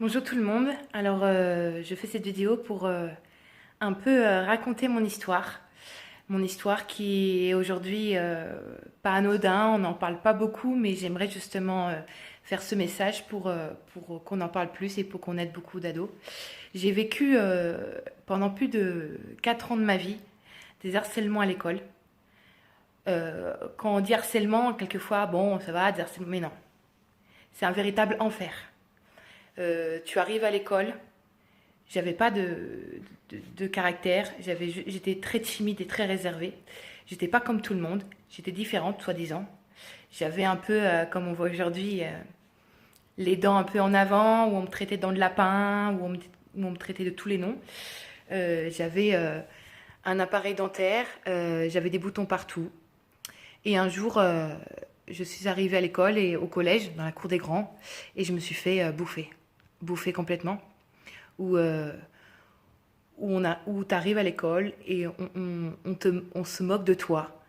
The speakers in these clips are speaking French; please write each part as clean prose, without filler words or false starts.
Bonjour tout le monde. Alors, je fais cette vidéo pour un peu raconter mon histoire. Mon histoire qui est aujourd'hui pas anodin, on n'en parle pas beaucoup, mais j'aimerais justement faire ce message pour qu'on en parle plus et pour qu'on aide beaucoup d'ados. J'ai vécu pendant plus de 4 ans de ma vie des harcèlements à l'école. Quand on dit harcèlement, quelquefois, bon, ça va, des harcèlements, mais non. C'est un véritable enfer. Tu arrives à l'école, j'avais pas de caractère, j'étais très timide et très réservée. J'étais pas comme tout le monde, j'étais différente, soi-disant. J'avais un peu, comme on voit aujourd'hui, les dents un peu en avant, où on me traitait de dents de lapin, où on me traitait de tous les noms. J'avais un appareil dentaire, j'avais des boutons partout. Et un jour, je suis arrivée à l'école et au collège, dans la cour des grands, et je me suis fait bouffer complètement. Où, où tu arrives à l'école et on se moque de toi,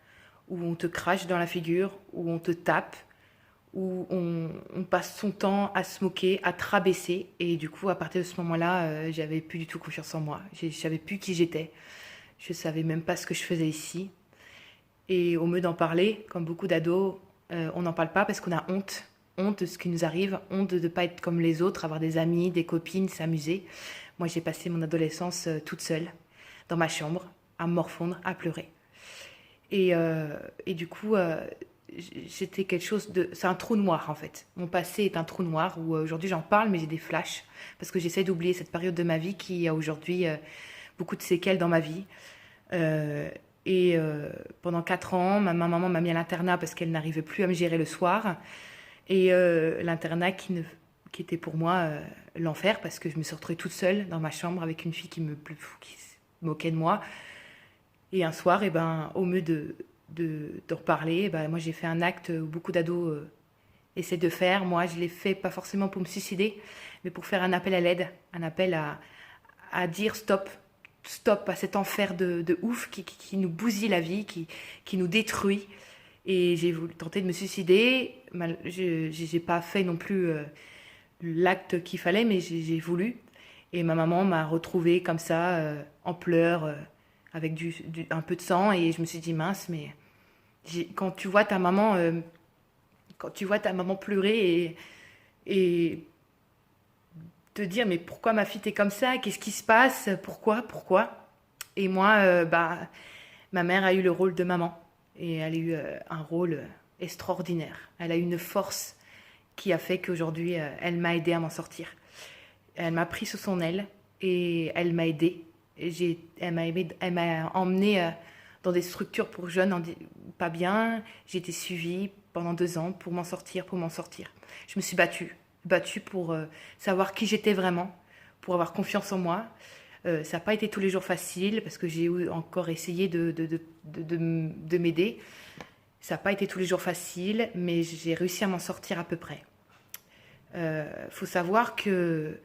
où on te crache dans la figure, où on te tape, où on passe son temps à se moquer, à te rabaisser. Et du coup, à partir de ce moment-là, j'avais plus du tout confiance en moi. Je savais plus qui j'étais. Je savais même pas ce que je faisais ici. Et au mieux d'en parler, comme beaucoup d'ados, on n'en parle pas parce qu'on a honte. Honte de ce qui nous arrive, honte de ne pas être comme les autres, avoir des amis, des copines, s'amuser. Moi, j'ai passé mon adolescence toute seule, dans ma chambre, à me morfondre, à pleurer. Et du coup, j'étais quelque chose de... C'est un trou noir, en fait. Mon passé est un trou noir où aujourd'hui j'en parle, mais j'ai des flashs, parce que j'essaie d'oublier cette période de ma vie qui a aujourd'hui beaucoup de séquelles dans ma vie. Euh, Pendant 4 ans, ma maman m'a mis à l'internat parce qu'elle n'arrivait plus à me gérer le soir. Et l'internat qui était pour moi l'enfer parce que je me suis retrouvée toute seule dans ma chambre avec une fille qui se moquait de moi. Et un soir, au mieux de reparler, moi j'ai fait un acte où beaucoup d'ados essaient de faire. Moi, je l'ai fait pas forcément pour me suicider, mais pour faire un appel à l'aide, un appel à dire stop, stop à cet enfer de ouf qui nous bousille la vie, qui nous détruit. Et j'ai voulu tenter de me suicider. J'ai pas fait non plus l'acte qu'il fallait, mais j'ai voulu. Et ma maman m'a retrouvée comme ça, en pleurs, avec un peu de sang. Et je me suis dit, mince, mais quand tu vois ta maman, quand tu vois ta maman pleurer et te dire, mais pourquoi ma fille t'es comme ça? Qu'est-ce qui se passe? Pourquoi? Et moi, ma mère a eu le rôle de maman. Et elle a eu un rôle extraordinaire. Elle a eu une force qui a fait qu'aujourd'hui, elle m'a aidée à m'en sortir. Elle m'a pris sous son aile et elle m'a aidée. Elle m'a emmenée dans des structures pour jeunes pas bien. J'ai été suivie pendant 2 ans pour m'en sortir, Je me suis battue pour savoir qui j'étais vraiment, pour avoir confiance en moi. Ça n'a pas été tous les jours facile parce que j'ai encore essayé de m'aider. Ça n'a pas été tous les jours facile, mais j'ai réussi à m'en sortir à peu près. Faut savoir que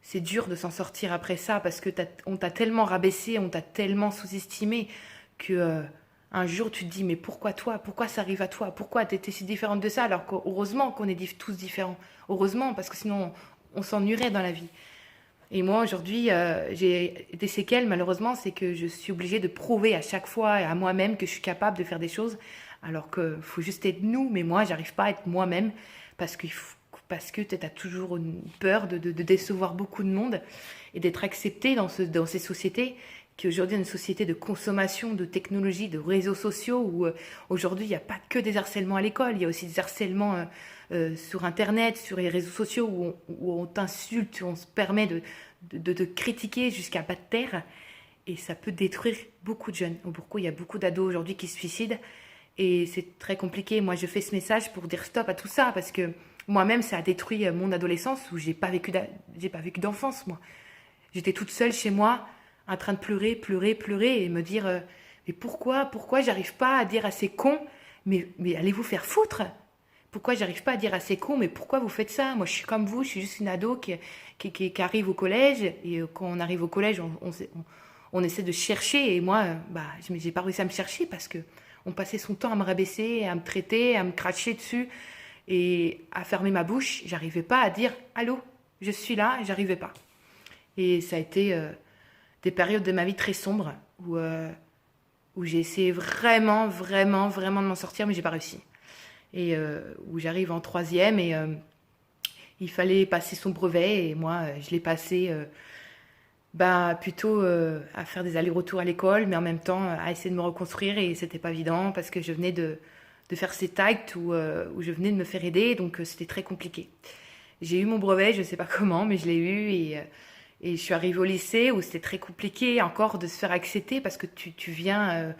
c'est dur de s'en sortir après ça parce que on t'a tellement rabaissé, on t'a tellement sous-estimé que un jour tu te dis mais pourquoi toi? Pourquoi ça arrive à toi? Pourquoi t'étais si différente de ça? Alors qu'heureusement qu'on est tous différents. Heureusement, parce que sinon on s'ennuierait dans la vie. Et moi, aujourd'hui, j'ai des séquelles, malheureusement, c'est que je suis obligée de prouver à chaque fois à moi-même que je suis capable de faire des choses, alors qu'il faut juste être nous, mais moi, j'arrive pas à être moi-même, parce que, parce que tu as toujours une peur de décevoir beaucoup de monde, et d'être accepté dans ces sociétés, qui aujourd'hui est une société de consommation, de technologie, de réseaux sociaux, où aujourd'hui, il n'y a pas que des harcèlements à l'école, il y a aussi des harcèlements sur Internet, sur les réseaux sociaux, où on t'insulte, où on se permet de te critiquer jusqu'à pas de terre. Et ça peut détruire beaucoup de jeunes. Pourquoi il y a beaucoup d'ados aujourd'hui qui se suicident. Et c'est très compliqué. Moi, je fais ce message pour dire stop à tout ça, parce que moi-même, ça a détruit mon adolescence, où j'ai pas vécu d'enfance, moi. J'étais toute seule chez moi, en train de pleurer, et me dire mais pourquoi j'arrive pas à dire à ces cons, mais allez vous faire foutre. Pourquoi j'arrive pas à dire à ces cons, mais pourquoi vous faites ça? Moi, je suis comme vous, je suis juste une ado qui arrive au collège. Et quand on arrive au collège, on essaie de chercher. Et moi, j'ai pas réussi à me chercher parce que on passait son temps à me rabaisser, à me traiter, à me cracher dessus et à fermer ma bouche. J'arrivais pas à dire allô. Je suis là et j'arrivais pas. Et ça a été des périodes de ma vie très sombres où j'ai essayé vraiment, vraiment, vraiment de m'en sortir, mais j'ai pas réussi. Et où j'arrive en troisième et il fallait passer son brevet et moi, je l'ai passé plutôt à faire des allers-retours à l'école, mais en même temps à essayer de me reconstruire et c'était pas évident parce que je venais de faire cet acte où je venais de me faire aider, donc c'était très compliqué. J'ai eu mon brevet, je sais pas comment, mais je l'ai eu et je suis arrivée au lycée où c'était très compliqué encore de se faire accepter parce que tu viens,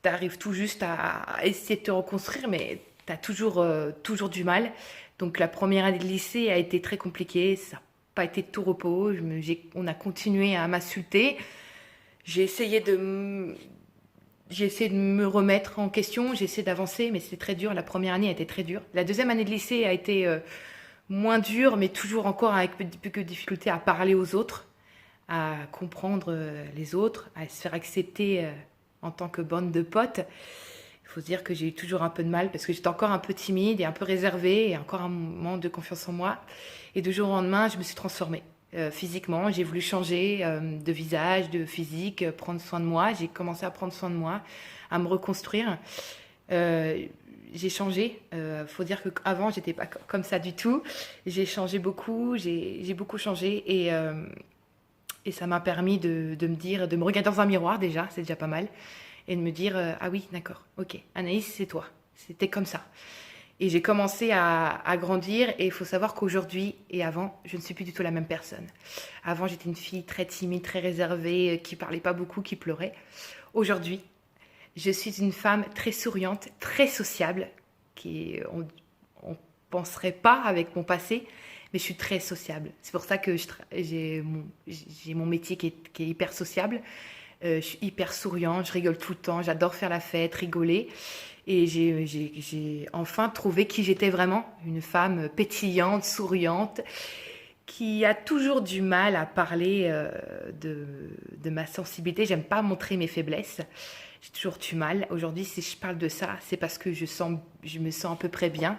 tu arrives tout juste à essayer de te reconstruire, mais tu as toujours du mal. Donc la première année de lycée a été très compliquée, ça n'a pas été de tout repos, on a continué à m'insulter. J'ai essayé de, j'ai essayé de me remettre en question, j'ai essayé d'avancer, mais c'était très dur. La première année a été très dure. La deuxième année de lycée a été moins dure, mais toujours encore avec peu de difficulté à parler aux autres, à comprendre les autres, à se faire accepter en tant que bande de potes. Il faut se dire que j'ai eu toujours un peu de mal parce que j'étais encore un peu timide et un peu réservée et encore un manque de confiance en moi. Et du jour au lendemain, je me suis transformée. Physiquement, j'ai voulu changer de visage, de physique, prendre soin de moi. J'ai commencé à prendre soin de moi, à me reconstruire. Euh, j'ai changé. Faut dire qu'avant, j'étais pas comme ça du tout. J'ai changé beaucoup. J'ai beaucoup changé et ça m'a permis de me dire, de me regarder dans un miroir déjà, c'est déjà pas mal, et de me dire ah oui, d'accord, ok, Anaïs, c'est toi. C'était comme ça. Et j'ai commencé à grandir et il faut savoir qu'aujourd'hui et avant, je ne suis plus du tout la même personne. Avant, j'étais une fille très timide, très réservée, qui parlait pas beaucoup, qui pleurait. Aujourd'hui, je suis une femme très souriante, très sociable, on penserait pas avec mon passé, mais je suis très sociable. C'est pour ça que j'ai mon métier qui est hyper sociable. Je suis hyper souriante, je rigole tout le temps, j'adore faire la fête, rigoler. Et j'ai enfin trouvé qui j'étais vraiment, une femme pétillante, souriante, qui a toujours du mal à parler de ma sensibilité. J'aime pas montrer mes faiblesses. J'ai toujours du mal. Aujourd'hui, si je parle de ça, c'est parce que je me sens à peu près bien.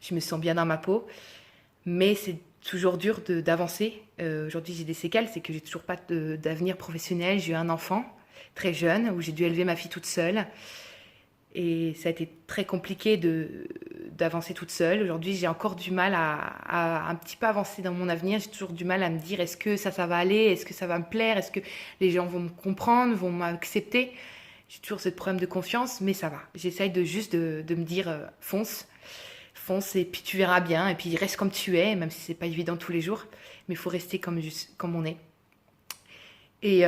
Je me sens bien dans ma peau. Mais c'est toujours dur d'avancer. Aujourd'hui, j'ai des séquelles, c'est que j'ai toujours pas d'avenir professionnel. J'ai eu un enfant très jeune où j'ai dû élever ma fille toute seule. Et ça a été très compliqué d'avancer toute seule. Aujourd'hui, j'ai encore du mal à un petit peu avancer dans mon avenir. J'ai toujours du mal à me dire est-ce que ça va aller, est-ce que ça va me plaire, est-ce que les gens vont me comprendre, vont m'accepter. J'ai toujours ce problème de confiance, mais ça va. J'essaye de me dire fonce, fonce et puis tu verras bien. Et puis reste comme tu es, même si c'est pas évident tous les jours. Mais il faut rester comme on est. Et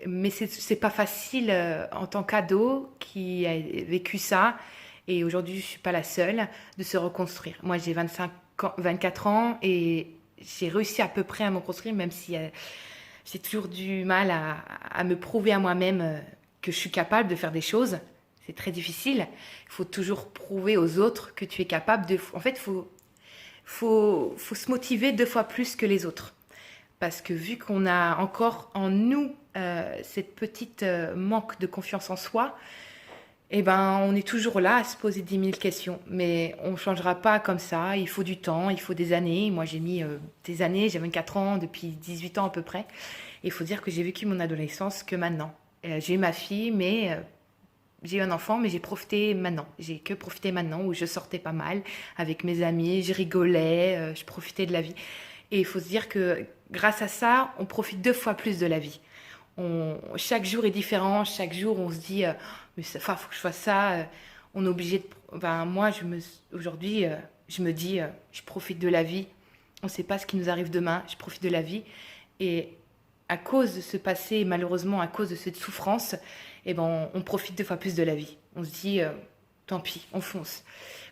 mais c'est pas facile en tant qu'ado qui a vécu ça. Et aujourd'hui, je suis pas la seule de se reconstruire. Moi, j'ai 24 ans et j'ai réussi à peu près à me reconstruire, même si j'ai toujours du mal à me prouver à moi-même que je suis capable de faire des choses. C'est très difficile. Il faut toujours prouver aux autres que tu es capable de. En fait, faut se motiver 2 fois plus que les autres. Parce que vu qu'on a encore en nous cette petite manque de confiance en soi, eh ben, on est toujours là à se poser 10 000 questions. Mais on ne changera pas comme ça. Il faut du temps, il faut des années. Moi, j'ai mis des années, j'ai 24 ans, depuis 18 ans à peu près. Et il faut dire que j'ai vécu mon adolescence que maintenant. J'ai eu ma fille, mais j'ai eu un enfant, mais j'ai profité maintenant. J'ai que profité maintenant où je sortais pas mal avec mes amis, je rigolais, je profitais de la vie. Et il faut se dire que grâce à ça, on profite 2 fois plus de la vie. Chaque jour est différent, chaque jour on se dit, mais faut que je fasse ça. On est obligé de. Enfin, moi, aujourd'hui, je me dis, je profite de la vie. On ne sait pas ce qui nous arrive demain. Je profite de la vie. Et à cause de ce passé, malheureusement, à cause de cette souffrance, eh ben, on profite 2 fois plus de la vie. On se dit, tant pis, on fonce.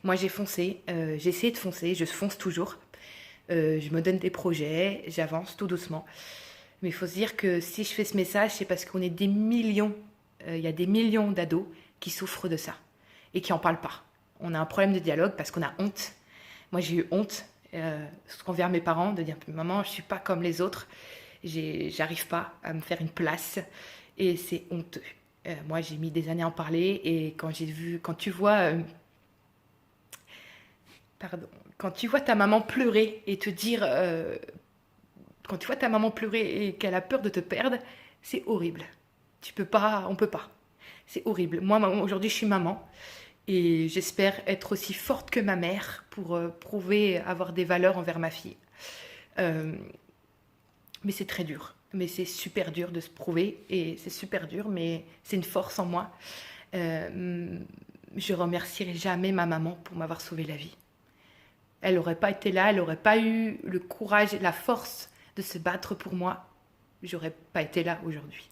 Moi, j'ai foncé, j'ai essayé de foncer, je fonce toujours. Je me donne des projets, j'avance tout doucement. Mais il faut se dire que si je fais ce message, c'est parce qu'on est des millions, il y a des millions d'ados qui souffrent de ça et qui n'en parlent pas. On a un problème de dialogue parce qu'on a honte. Moi, j'ai eu honte envers mes parents de dire maman, je ne suis pas comme les autres, j'arrive pas à me faire une place et c'est honteux. Moi, j'ai mis des années à en parler et quand tu vois pardon, quand tu vois ta maman pleurer et te dire, quand tu vois ta maman pleurer et qu'elle a peur de te perdre, c'est horrible. Tu peux pas, on peut pas. C'est horrible. Moi, aujourd'hui, je suis maman et j'espère être aussi forte que ma mère pour prouver avoir des valeurs envers ma fille. Euh, mais c'est très dur. Mais c'est super dur de se prouver et c'est super dur, mais c'est une force en moi. Euh, je remercierai jamais ma maman pour m'avoir sauvé la vie. Elle n'aurait pas été là, elle n'aurait pas eu le courage et la force de se battre pour moi. J'aurais pas été là aujourd'hui.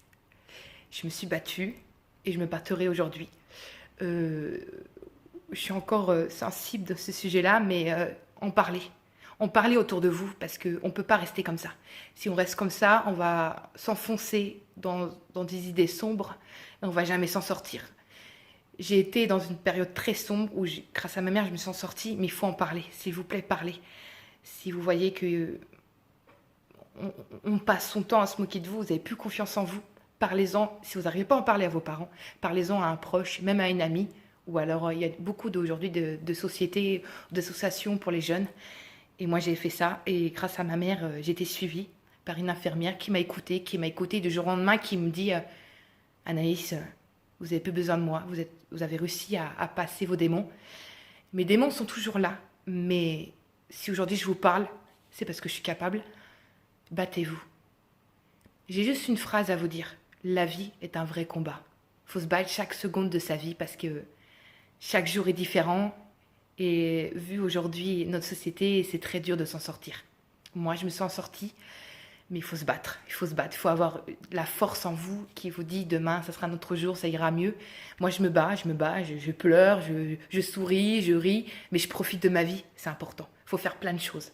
Je me suis battue et je me battrai aujourd'hui. Euh, je suis encore sensible de ce sujet-là, mais en parler. En parler autour de vous, parce qu'on ne peut pas rester comme ça. Si on reste comme ça, on va s'enfoncer dans des idées sombres et on ne va jamais s'en sortir. J'ai été dans une période très sombre où, grâce à ma mère, je me suis en sortie, mais il faut en parler. S'il vous plaît, parlez. Si vous voyez que on passe son temps à se moquer de vous, vous n'avez plus confiance en vous, parlez-en. Si vous n'arrivez pas à en parler à vos parents, parlez-en à un proche, même à une amie. Ou alors, il y a beaucoup aujourd'hui de sociétés, d'associations pour les jeunes. Et moi, j'ai fait ça. Et grâce à ma mère, j'ai été suivie par une infirmière qui m'a écoutée du jour au lendemain, qui me dit Anaïs, vous n'avez plus besoin de moi. Vous avez réussi à passer vos démons. Mes démons sont toujours là. Mais si aujourd'hui je vous parle, c'est parce que je suis capable. Battez-vous. J'ai juste une phrase à vous dire. La vie est un vrai combat. Il faut se battre chaque seconde de sa vie parce que chaque jour est différent. Et vu aujourd'hui notre société, c'est très dur de s'en sortir. Moi, je me suis en sortie, mais il faut se battre. Il faut se battre. Il faut avoir la force en vous qui vous dit demain, ça sera un autre jour, ça ira mieux. Moi, je me bats, je pleure, je souris, je ris, mais je profite de ma vie. C'est important. Il faut faire plein de choses.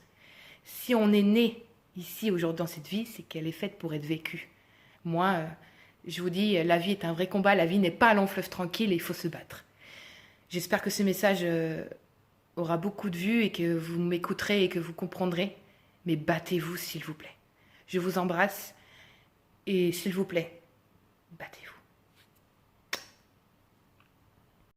Si on est né ici aujourd'hui dans cette vie, c'est qu'elle est faite pour être vécue. Moi, je vous dis, la vie est un vrai combat. La vie n'est pas un long fleuve tranquille et il faut se battre. J'espère que ce message aura beaucoup de vues et que vous m'écouterez et que vous comprendrez. Mais battez-vous, s'il vous plaît. Je vous embrasse et s'il vous plaît, battez-vous.